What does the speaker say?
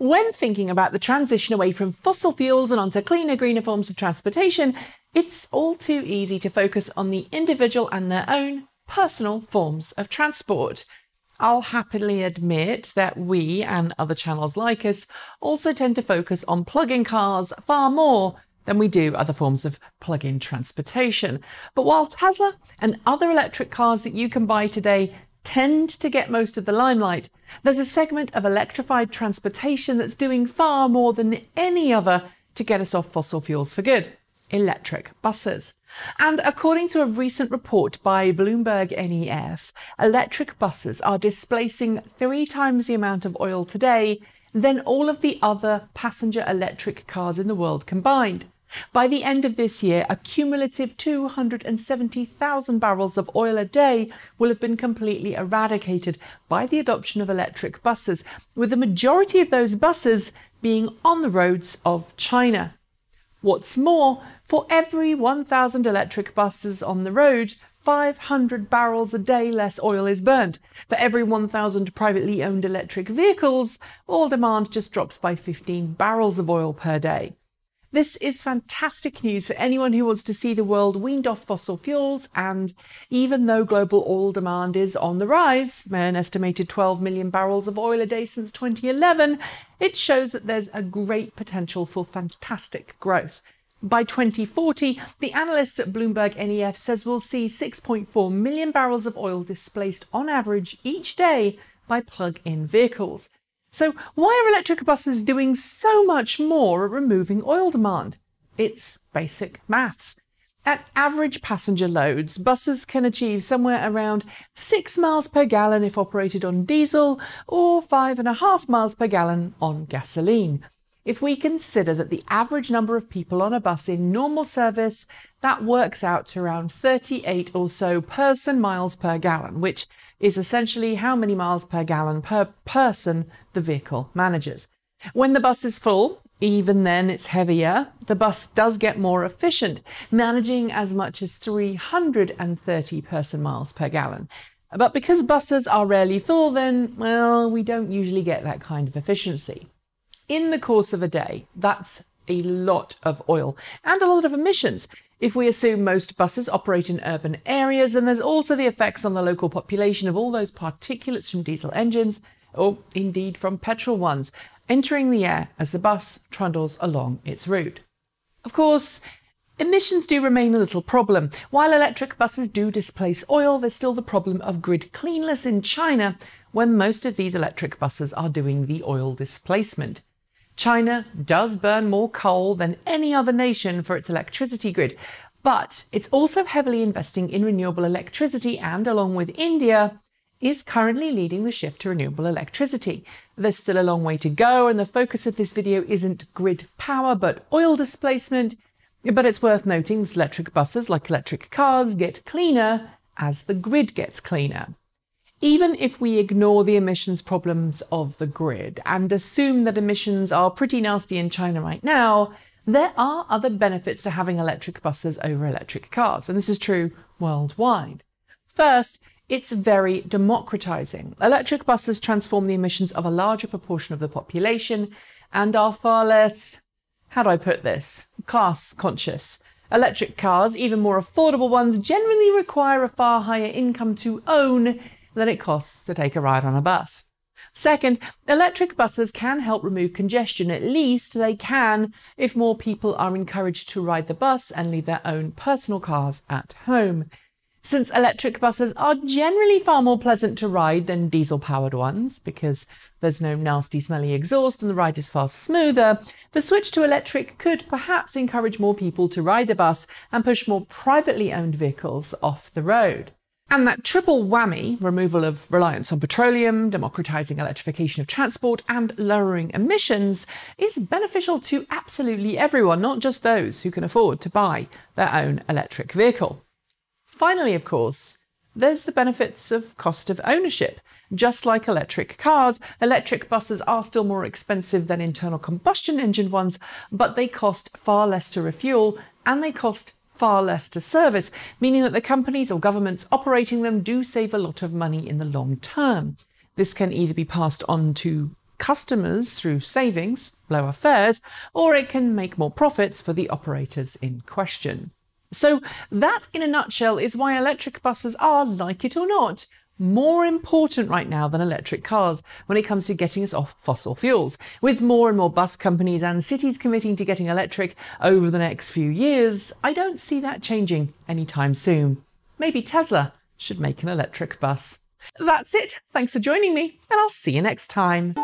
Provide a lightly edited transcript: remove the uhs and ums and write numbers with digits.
When thinking about the transition away from fossil fuels and onto cleaner, greener forms of transportation, it's all too easy to focus on the individual and their own personal forms of transport. I'll happily admit that we, and other channels like us, also tend to focus on plug-in cars far more than we do other forms of plug-in transportation. But while Tesla and other electric cars that you can buy today tend to get most of the limelight, there's a segment of electrified transportation that's doing far more than any other to get us off fossil fuels for good: electric buses. And according to a recent report by Bloomberg NEF, electric buses are displacing 3 times the amount of oil today than all of the other passenger electric cars in the world combined. By the end of this year, a cumulative 270,000 barrels of oil a day will have been completely eradicated by the adoption of electric buses, with the majority of those buses being on the roads of China. What's more, for every 1,000 electric buses on the road, 500 barrels a day less oil is burnt. For every 1,000 privately owned electric vehicles, oil demand just drops by 15 barrels of oil per day. This is fantastic news for anyone who wants to see the world weaned off fossil fuels, and even though global oil demand is on the rise, an estimated 12 million barrels of oil a day since 2011, it shows that there's a great potential for fantastic growth. By 2040, the analysts at Bloomberg NEF says we'll see 6.4 million barrels of oil displaced on average each day by plug-in vehicles. So why are electric buses doing so much more at removing oil demand? It's basic maths. At average passenger loads, buses can achieve somewhere around 6 miles per gallon if operated on diesel, or 5.5 miles per gallon on gasoline. If we consider that the average number of people on a bus in normal service, that works out to around 38 or so person miles per gallon, which is essentially how many miles per gallon per person the vehicle manages. When the bus is full, even then it's heavier, the bus does get more efficient, managing as much as 330 person miles per gallon. But because buses are rarely full, then, well, we don't usually get that kind of efficiency. In the course of a day, that's a lot of oil and a lot of emissions. If we assume most buses operate in urban areas, and there's also the effects on the local population of all those particulates from diesel engines, or indeed from petrol ones, entering the air as the bus trundles along its route. Of course, emissions do remain a little problem. While electric buses do displace oil, there's still the problem of grid cleanness in China, when most of these electric buses are doing the oil displacement. China does burn more coal than any other nation for its electricity grid, but it's also heavily investing in renewable electricity and, along with India, is currently leading the shift to renewable electricity. There's still a long way to go, and the focus of this video isn't grid power but oil displacement, but it's worth noting that electric buses, like electric cars, get cleaner as the grid gets cleaner. Even if we ignore the emissions problems of the grid and assume that emissions are pretty nasty in China right now, there are other benefits to having electric buses over electric cars, and this is true worldwide. First, it's very democratizing. Electric buses transform the emissions of a larger proportion of the population and are far less, how do I put this, class conscious. Electric cars, even more affordable ones, generally require a far higher income to own than it costs to take a ride on a bus. Second, electric buses can help remove congestion. At least they can if more people are encouraged to ride the bus and leave their own personal cars at home. Since electric buses are generally far more pleasant to ride than diesel-powered ones, because there's no nasty smelly exhaust and the ride is far smoother, the switch to electric could perhaps encourage more people to ride the bus and push more privately owned vehicles off the road. And that triple whammy, removal of reliance on petroleum, democratizing electrification of transport, and lowering emissions, is beneficial to absolutely everyone, not just those who can afford to buy their own electric vehicle. Finally, of course, there's the benefits of cost of ownership. Just like electric cars, electric buses are still more expensive than internal combustion engine ones, but they cost far less to refuel and they cost far less to service, meaning that the companies or governments operating them do save a lot of money in the long term. This can either be passed on to customers through savings, lower fares, or it can make more profits for the operators in question. So that, in a nutshell, is why electric buses are, like it or not, more important right now than electric cars when it comes to getting us off fossil fuels. With more and more bus companies and cities committing to getting electric over the next few years, I don't see that changing anytime soon. Maybe Tesla should make an electric bus. That's it. Thanks for joining me, and I'll see you next time.